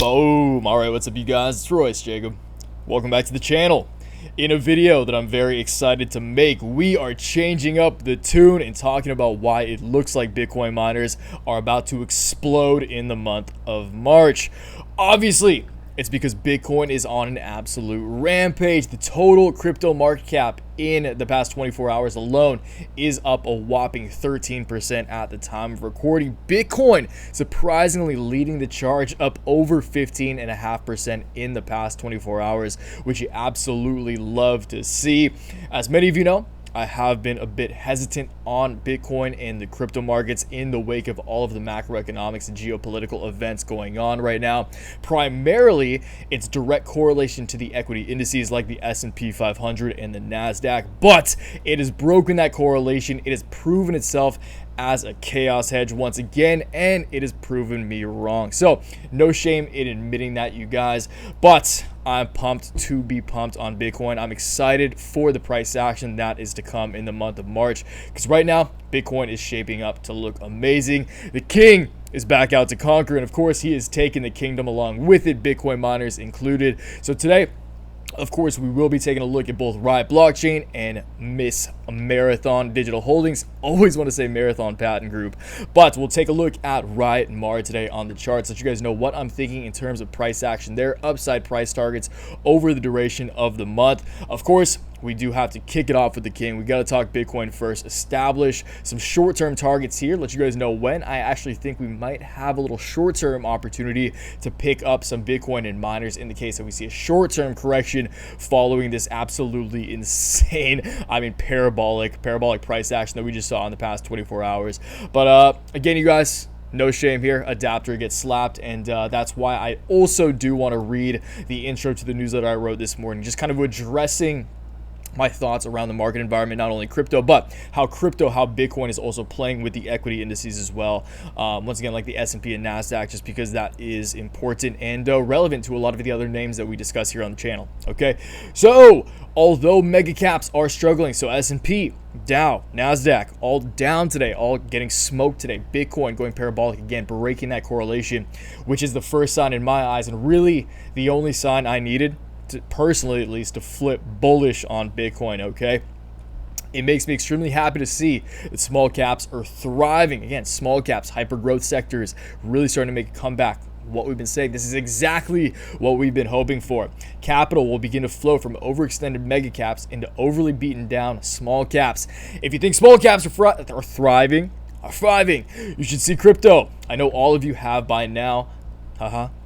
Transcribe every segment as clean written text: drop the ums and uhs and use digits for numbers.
Boom. Alright, what's up you guys? It's Royce Jacob. Welcome back to the channel. In a video that I'm very excited to make, we are changing up the tune and talking about why it looks like Bitcoin miners are about to explode in the month of March. Obviously, it's because Bitcoin is on an absolute rampage. The total crypto market cap in the past 24 hours alone is up a whopping 13% at the time of recording. Bitcoin surprisingly leading the charge, up over 15.5% in the past 24 hours, which you absolutely love to see. As many of you know, I have been a bit hesitant on Bitcoin and the crypto markets in the wake of all of the macroeconomics and geopolitical events going on right now. Primarily, its direct correlation to the equity indices like the S&P 500 and the NASDAQ, but it has broken that correlation. It has proven itself as a chaos hedge once again, and it has proven me wrong. So no shame in admitting that, you guys, but I'm pumped to be pumped on Bitcoin. I'm excited for the price action that is to come in the month of March, because right now Bitcoin is shaping up to look amazing. The king is back out to conquer, and of course he is taking the kingdom along with it, Bitcoin miners included. So today, of course, we will be taking a look at both Riot Blockchain and Miss Marathon Digital Holdings. Always want to say Marathon Patent Group. But we'll take a look at Riot and Mar today on the charts, let you guys know what I'm thinking in terms of price action, their upside price targets over the duration of the month. Of course, we do have to kick it off with the king. We got to talk Bitcoin first, establish some short-term targets here, let you guys know when I actually think we might have a little short-term opportunity to pick up some Bitcoin and miners in the case that we see a short-term correction following this absolutely insane, parabolic price action that we just saw in the past 24 hours. But again, you guys, no shame here. Adapter gets slapped, and that's why I also do want to read the intro to the newsletter I wrote this morning, just kind of addressing my thoughts around the market environment, not only crypto, but how Bitcoin is also playing with the equity indices as well. Once again, like the S&P and NASDAQ, just because that is important and relevant to a lot of the other names that we discuss here on the channel. Okay, so although mega caps are struggling, so S&P, Dow, NASDAQ, all down today, all getting smoked today. Bitcoin going parabolic again, breaking that correlation, which is the first sign in my eyes, and really the only sign I needed, personally at least, to flip bullish on Bitcoin. Okay, it makes me extremely happy to see that small caps are thriving again. Small caps, hyper growth sectors, really starting to make a comeback. What we've been saying, this is exactly what we've been hoping for. Capital will begin to flow from overextended mega caps into overly beaten down small caps. If you think small caps are thriving, you should see crypto. I know all of you have by now.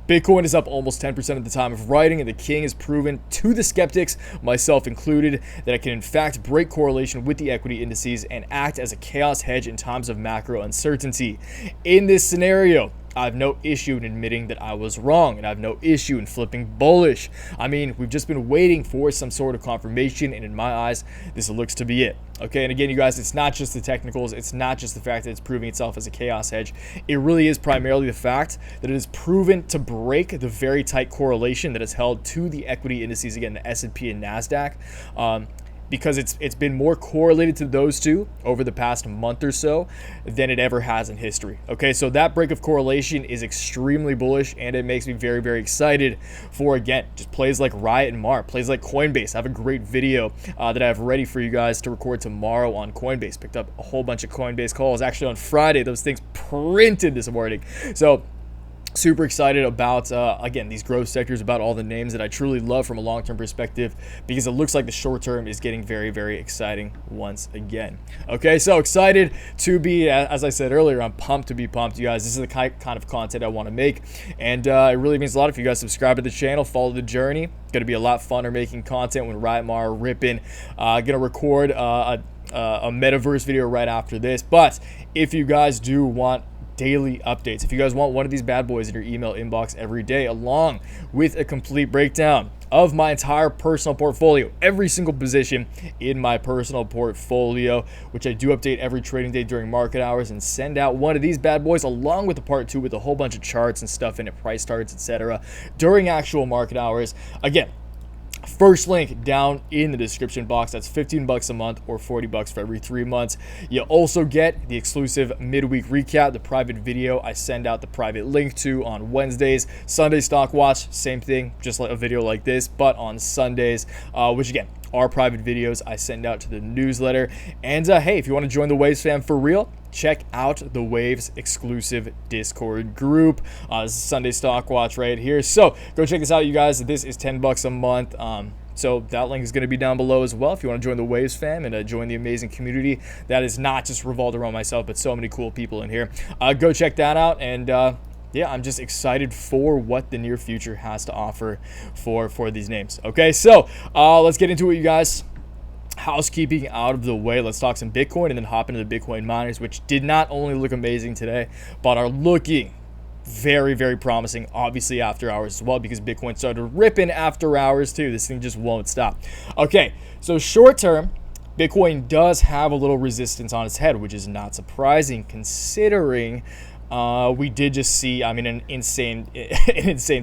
Bitcoin is up almost 10% at the time of writing, and the king has proven to the skeptics, myself included, that it can in fact break correlation with the equity indices and act as a chaos hedge in times of macro uncertainty. In this scenario, I have no issue in admitting that I was wrong, and I have no issue in flipping bullish. We've just been waiting for some sort of confirmation, and in my eyes, this looks to be it. Okay, and again, you guys, it's not just the technicals, it's not just the fact that it's proving itself as a chaos hedge. It really is primarily the fact that it is proven to break the very tight correlation that is held to the equity indices, again, the S&P and NASDAQ. Because it's been more correlated to those two over the past month or so than it ever has in history. Okay, so that break of correlation is extremely bullish, and it makes me very, very excited for, again, just plays like Riot and Mar, plays like Coinbase. I have a great video that I have ready for you guys to record tomorrow on Coinbase. Picked up a whole bunch of Coinbase calls. Actually, on Friday, those things printed this morning. So super excited about, again, these growth sectors, about all the names that I truly love from a long-term perspective, because it looks like the short term is getting very, very exciting once again. Okay, so excited to be, as I said earlier, I'm pumped to be pumped, you guys. This is the kind of content I want to make, and it really means a lot if you guys subscribe to the channel, follow the journey. Going to be a lot funner making content when Riot Mar are ripping. Gonna record a metaverse video right after this, but if you guys do want daily updates, if you guys want one of these bad boys in your email inbox every day, along with a complete breakdown of my entire personal portfolio, every single position in my personal portfolio, which I do update every trading day during market hours, and send out one of these bad boys along with the part 2 with a whole bunch of charts and stuff in it, price targets, etc., during actual market hours. Again, First link down in the description box. That's 15 bucks a month or 40 bucks for every 3 months. You also get the exclusive midweek recap, the private video I send out the private link to on Wednesdays. Sunday stock watch, same thing, just like a video like this, but on Sundays, which again, are private videos I send out to the newsletter. And hey, if you want to join the Waves fam for real, check out the Waves exclusive Discord group. This is Sunday Stock Watch right here. So go check this out, you guys. This is 10 bucks a month. So that link is going to be down below as well if you want to join the Waves fam and join the amazing community that is not just revolved around myself, but so many cool people in here. Go check that out. And yeah, I'm just excited for what the near future has to offer for these names. Okay, so let's get into it, you guys. Housekeeping out of the way, let's talk some Bitcoin and then hop into the Bitcoin miners, which did not only look amazing today, but are looking very, very promising, obviously after hours as well, because Bitcoin started ripping after hours too. This thing just won't stop. Okay, so short term, Bitcoin does have a little resistance on its head, which is not surprising considering we did just see, I mean, an insane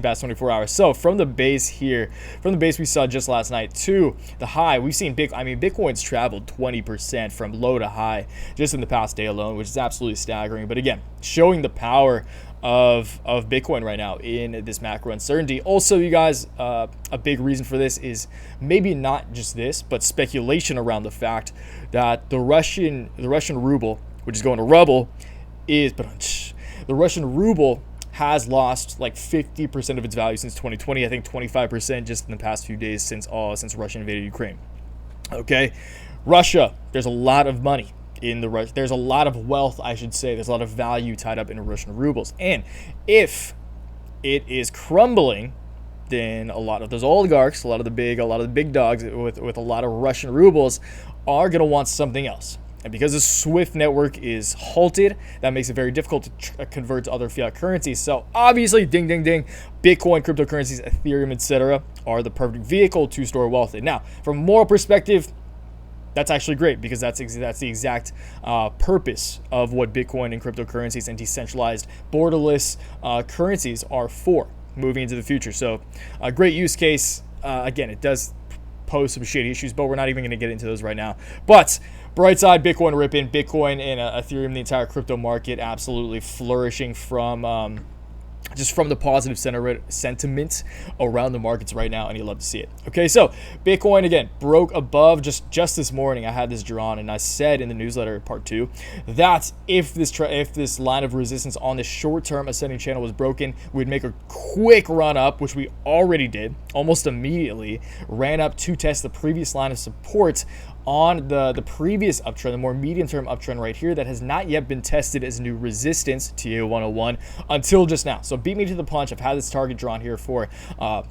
past 24 hours. So from the base here, from the base we saw just last night to the high, we've seen Bitcoin's traveled 20% from low to high just in the past day alone, which is absolutely staggering. But again, showing the power of Bitcoin right now in this macro uncertainty. Also, you guys, a big reason for this is maybe not just this, but speculation around the fact that the Russian ruble, which is going to rubble, the Russian ruble has lost like 50% of its value since 2020. I think 25% just in the past few days since Russia invaded Ukraine. Okay, Russia, there's a lot of money in the there's a lot of wealth, I should say. There's a lot of value tied up in Russian rubles. And if it is crumbling, then a lot of those oligarchs, a lot of the big dogs with a lot of Russian rubles are going to want something else. And because the SWIFT network is halted, that makes it very difficult to convert to other fiat currencies. So obviously, ding, ding, ding, Bitcoin, cryptocurrencies, Ethereum, etc. are the perfect vehicle to store wealth in. Now, from a moral perspective, that's actually great because that's the exact purpose of what Bitcoin and cryptocurrencies and decentralized borderless currencies are for moving into the future. So a great use case. Again, it does pose some shady issues, but we're not even going to get into those right now. But bright side, Bitcoin ripping, Bitcoin and Ethereum, the entire crypto market absolutely flourishing from just from the positive sentiment around the markets right now, and you love to see it. Okay, so Bitcoin again broke above just this morning. I had this drawn, and I said in the newsletter part 2 that if this line of resistance on this short-term ascending channel was broken, we'd make a quick run up, which we already did almost immediately. Ran up to test the previous line of support on the previous uptrend, the more medium-term uptrend right here that has not yet been tested as new resistance, TA 101, until just now. So beat me to the punch. I've had this target drawn here for a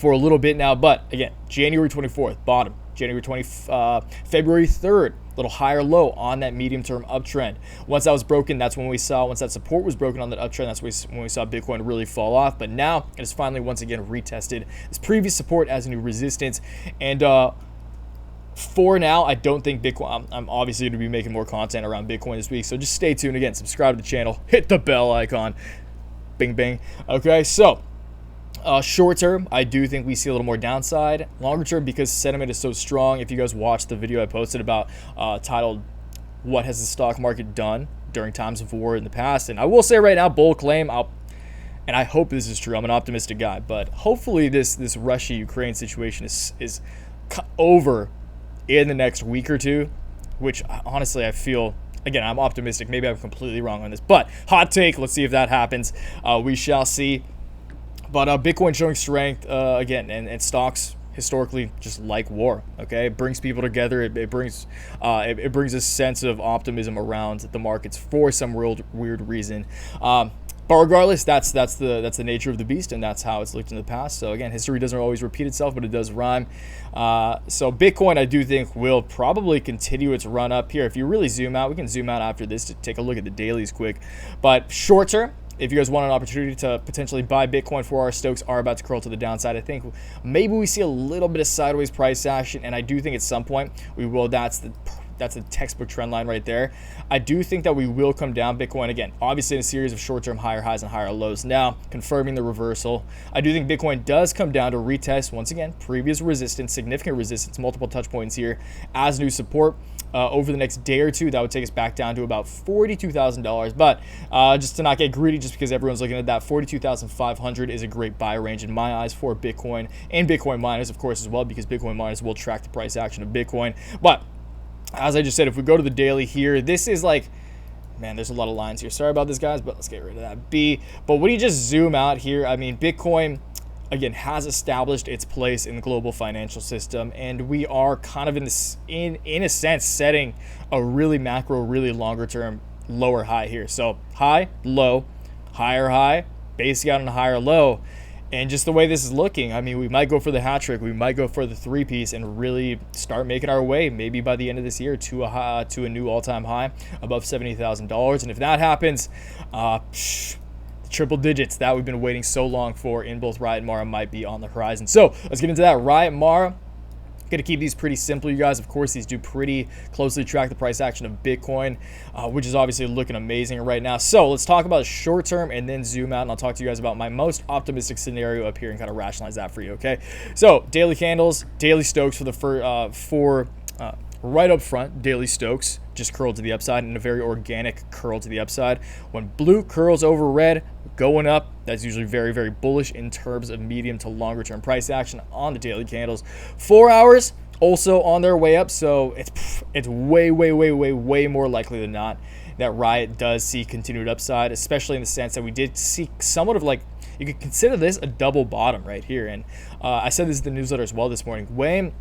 little bit now, but again, January 24th, bottom. February 3rd, little higher low on that medium-term uptrend. Once that was broken, that's when we saw, once that support was broken on that uptrend, that's when we saw Bitcoin really fall off. But now it has finally once again retested this previous support as a new resistance. And for now, I don't think Bitcoin, I'm obviously going to be making more content around Bitcoin this week, so just stay tuned. Again, subscribe to the channel, hit the bell icon, bing, bing. Okay, so short term, I do think we see a little more downside. Longer term, because sentiment is so strong, if you guys watched the video I posted about titled, What Has the Stock Market Done During Times of War in the Past? And I will say right now, bold claim, and I hope this is true, I'm an optimistic guy, but hopefully this Russia-Ukraine situation is over in the next week or two, which honestly I feel, again, I'm optimistic. Maybe I'm completely wrong on this, but hot take, let's see if that happens. We shall see. But Bitcoin showing strength again, and stocks historically just like war. Okay, it brings people together. It brings a sense of optimism around the markets for some weird reason. But regardless, that's the nature of the beast, and that's how it's looked in the past. So again, history doesn't always repeat itself, but it does rhyme. So Bitcoin, I do think, will probably continue its run up here. If you really zoom out, we can zoom out after this to take a look at the dailies quick. But short term, if you guys want an opportunity to potentially buy Bitcoin for our stokes are about to curl to the downside, I think maybe we see a little bit of sideways price action, and I do think at some point we will. That's that's a textbook trend line right there. I do think that we will come down. Bitcoin, again, obviously in a series of short-term higher highs and higher lows. Now, confirming the reversal. I do think Bitcoin does come down to retest, once again, previous resistance, significant resistance, multiple touch points here as new support. Over the next day or two, that would take us back down to about $42,000. But just to not get greedy, just because everyone's looking at that, 42,500 is a great buy range in my eyes for Bitcoin and Bitcoin miners, of course, as well, because Bitcoin miners will track the price action of Bitcoin. But as I just said, if we go to the daily here, this is like, man, there's a lot of lines here. Sorry about this, guys, but let's get rid of that B. But when you just zoom out here, I mean, Bitcoin, again, has established its place in the global financial system, and we are kind of in this, in a sense, setting a really macro, really longer term lower high here. So high, low, higher high, basically out on a higher low. And just the way this is looking, I mean, we might go for the hat trick, we might go for the three-piece and really start making our way, maybe by the end of this year, to a new all-time high above $70,000. And if that happens, triple digits that we've been waiting so long for in both Riot and Mara might be on the horizon. So let's get into that. Riot, Mara, going to keep these pretty simple, you guys. Of course, these do pretty closely track the price action of Bitcoin, which is obviously looking amazing right now. So let's talk about short term and then zoom out, and I'll talk to you guys about my most optimistic scenario up here and kind of rationalize that for you, okay? So daily candles, daily Stokes for the right up front, daily Stokes just curled to the upside, and a very organic curl to the upside. When blue curls over red, going up, that's usually very, very bullish in terms of medium to longer term price action on the daily candles. 4 hours also on their way up, so it's way more likely than not that Riot does see continued upside, especially in the sense that we did see somewhat of, like, you could consider this a double bottom right here. And I said this in the newsletter as well this morning. When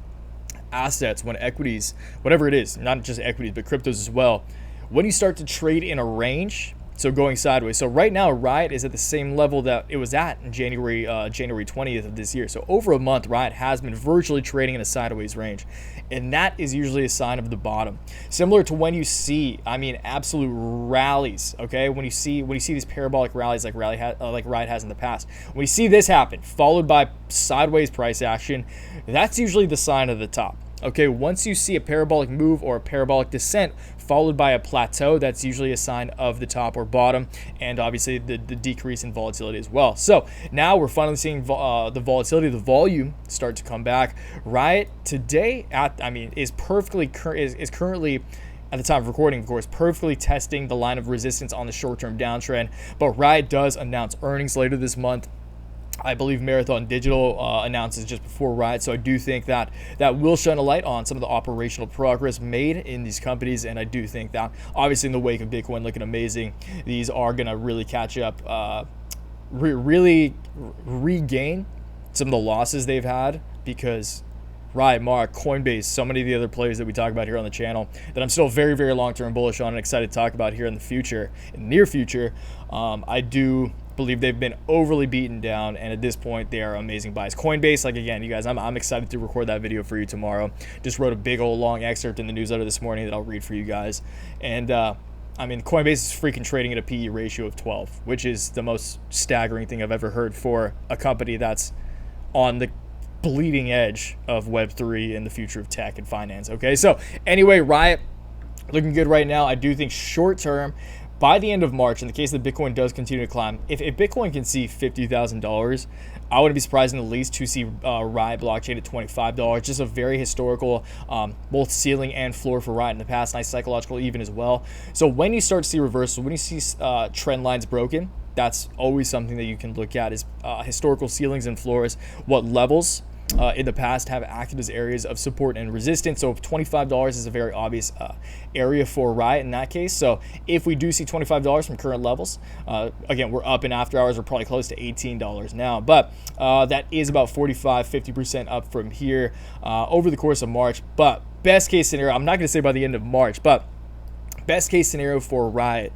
assets, when equities, whatever it is, not just equities but cryptos as well, when you start to trade in a range, so going sideways. So right now Riot is at the same level that it was at in January 20th of this year. So over a month, Riot has been virtually trading in a sideways range, and that is usually a sign of the bottom. Similar to when you see, I mean, absolute rallies, okay? When you see these parabolic rallies like Riot has in the past, when you see this happen followed by sideways price action, that's usually the sign of the top. Okay, once you see a parabolic move or a parabolic descent followed by a plateau, that's usually a sign of the top or bottom, and obviously the decrease in volatility as well. So now we're finally seeing the volatility, the volume start to come back. Riot today, is currently, at the time of recording, of course, perfectly testing the line of resistance on the short-term downtrend. But Riot does announce earnings later this month. I believe Marathon Digital announces just before Riot, so I do think that will shine a light on some of the operational progress made in these companies, and I do think that, obviously in the wake of Bitcoin looking amazing, these are going to really catch up, really regain some of the losses they've had, because Riot, Mara, Coinbase, so many of the other players that we talk about here on the channel that I'm still very, very long-term bullish on and excited to talk about here in the near future, I do believe they've been overly beaten down, and at this point they are amazing buys. Coinbase, like, again, you guys, I'm excited to record that video for you tomorrow. Just wrote a big old long excerpt in the newsletter this morning that I'll read for you guys. And I mean, Coinbase is freaking trading at a PE ratio of 12, which is the most staggering thing I've ever heard for a company that's on the bleeding edge of Web3 and the future of tech and finance. Okay, so anyway, Riot looking good right now. I do think short term, by the end of March, in the case that Bitcoin does continue to climb, if Bitcoin can see $50,000, I wouldn't be surprised in the least to see Riot Blockchain at $25. Just a very historical, both ceiling and floor for Riot in the past. Nice psychological even as well. So when you start to see reversals, when you see trend lines broken, that's always something that you can look at, is historical ceilings and floors, what levels in the past have acted as areas of support and resistance. So $25 is a very obvious area for Riot in that case. So if we do see $25 from current levels, again, we're up in after hours, we're probably close to $18 now, but that is about 45-50% up from here over the course of March. But best case scenario, I'm not going to say by the end of March, but best case scenario for Riot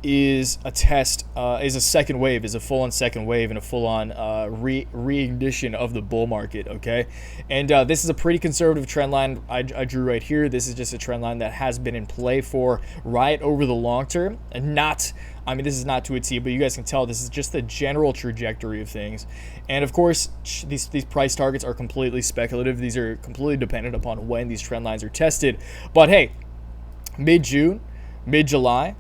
is a test, is a second wave, is a full-on second wave and a full-on reignition of the bull market, okay? And this is a pretty conservative trend line I drew right here. This is just a trend line that has been in play for Riot over the long term, and not, I mean, this is not to a T, but you guys can tell this is just the general trajectory of things. And of course, these price targets are completely speculative. These are completely dependent upon when these trend lines are tested. But hey, mid-June, mid-July.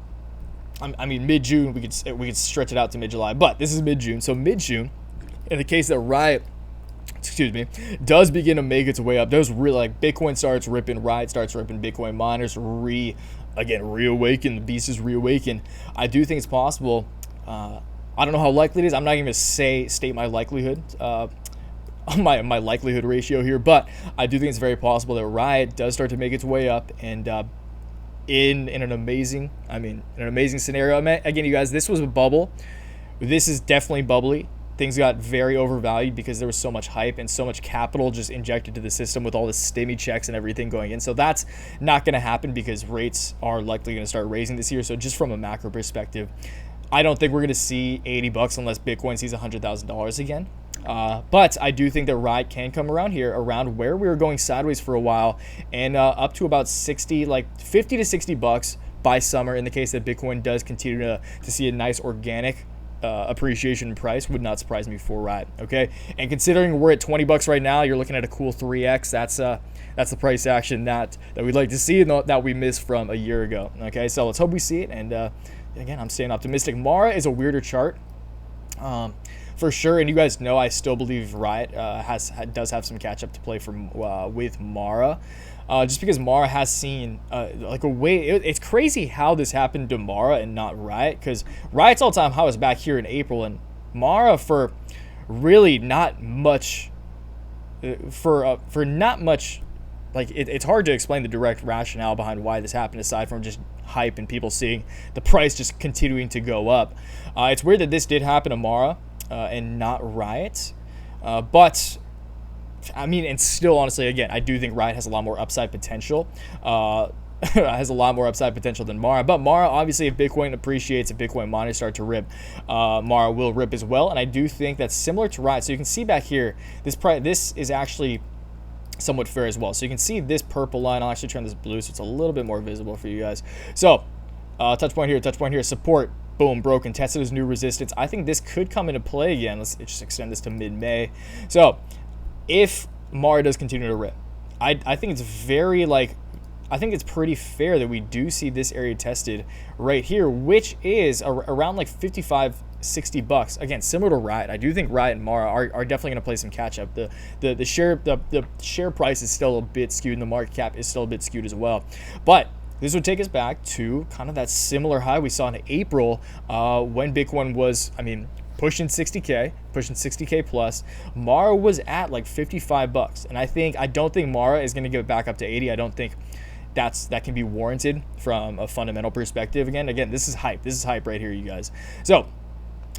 I mean, mid-June, we could stretch it out to mid-July, but this is mid-June. So mid-June, in the case that Riot, does begin to make its way up, there's really, like, Bitcoin starts ripping, Riot starts ripping, Bitcoin miners reawaken, the beast is reawakened. I do think it's possible. I don't know how likely it is. I'm not even going to state my likelihood, my likelihood ratio here, but I do think it's very possible that Riot does start to make its way up, and in an amazing scenario. Again, you guys, this was a bubble. This is definitely bubbly. Things got very overvalued because there was so much hype and so much capital just injected to the system with all the stimmy checks and everything going in. So that's not going to happen because rates are likely going to start raising this year. So just from a macro perspective, I don't think we're going to see $80 unless Bitcoin sees $100,000 again. But I do think that Riot can come around here, around where we were going sideways for a while, and up to about 50 to $60 by summer. In the case that Bitcoin does continue to see a nice organic appreciation in price, would not surprise me for Riot. Okay, and considering we're at $20 right now, you're looking at a cool 3x. That's the price action that we'd like to see and that we missed from a year ago. Okay, so let's hope we see it. And again, I'm staying optimistic. Mara is a weirder chart. For sure, and you guys know I still believe Riot does have some catch up to play with Mara, just because Mara has seen like a way. It's crazy how this happened to Mara and not Riot, because Riot's all-time high was back here in April, and Mara for really not much. For not much. Like it's hard to explain the direct rationale behind why this happened, aside from just hype and people seeing the price just continuing to go up. It's weird that this did happen to Mara. And not Riot, but I mean, and still, honestly, again, I do think Riot has a lot more upside potential. Has a lot more upside potential than Mara. But Mara, obviously, if Bitcoin appreciates, if Bitcoin miners start to rip, Mara will rip as well. And I do think that's similar to Riot. So you can see back here, this is actually somewhat fair as well. So you can see this purple line. I'll actually turn this blue so it's a little bit more visible for you guys. So touch point here, support. Boom, broken, tested as new resistance. I think this could come into play again. Let's just extend this to mid-May. So if Mara does continue to rip, I think it's I think it's pretty fair that we do see this area tested right here, which is around like $55-60. Again, similar to Riot. I do think Riot and Mara are definitely going to play some catch up. The share price is still a bit skewed, and the market cap is still a bit skewed as well. But this would take us back to kind of that similar high we saw in April when Bitcoin was, pushing 60K plus. Mara was at like $55. And I don't think Mara is going to get back up to 80. I don't think that can be warranted from a fundamental perspective. Again, this is hype. This is hype right here, you guys. So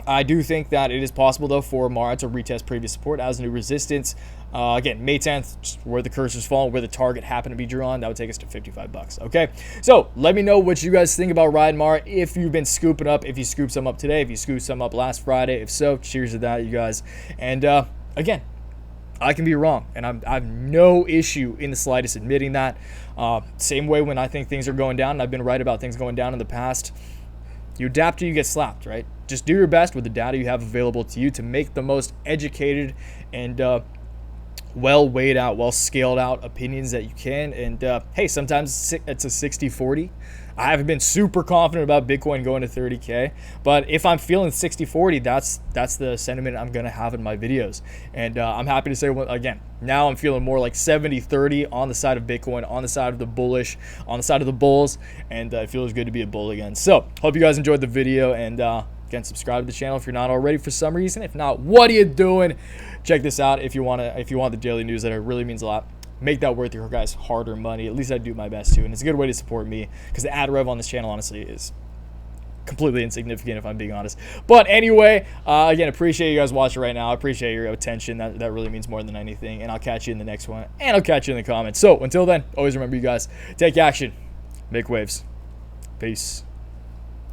I do think that it is possible, though, for Mara to retest previous support as new resistance. Again, May 10th, just where the cursor's falling, where the target happened to be drawn, that would take us to $55. Okay, so let me know what you guys think about Riot and Mara. If you've been scooping up, if you scooped some up today, if you scooped some up last Friday, if so, cheers to that, you guys. And again, I can be wrong, and I have no issue in the slightest admitting that. Same way when I think things are going down, and I've been right about things going down in the past. You adapt or you get slapped, right? Just do your best with the data you have available to you to make the most educated and well weighed out, well scaled out opinions that you can. And hey, sometimes it's a 60-40. I haven't been super confident about Bitcoin going to 30K, but if I'm feeling 60-40, that's the sentiment I'm going to have in my videos. And I'm happy to say, again, now I'm feeling more like 70-30 on the side of Bitcoin, on the side of the bullish, on the side of the bulls, and it feels good to be a bull again. So hope you guys enjoyed the video, and again, subscribe to the channel if you're not already for some reason. If not, what are you doing? Check this out if you want the daily newsletter. It really means a lot. Make that worth your guys' hard-earned money. At least I do my best to, and it's a good way to support me, because the ad rev on this channel honestly is completely insignificant, if I'm being honest. But anyway, again, appreciate you guys watching right now. I appreciate your attention. That really means more than anything. And I'll catch you in the next one, and I'll catch you in the comments. So until then, always remember, you guys, take action, make waves. Peace.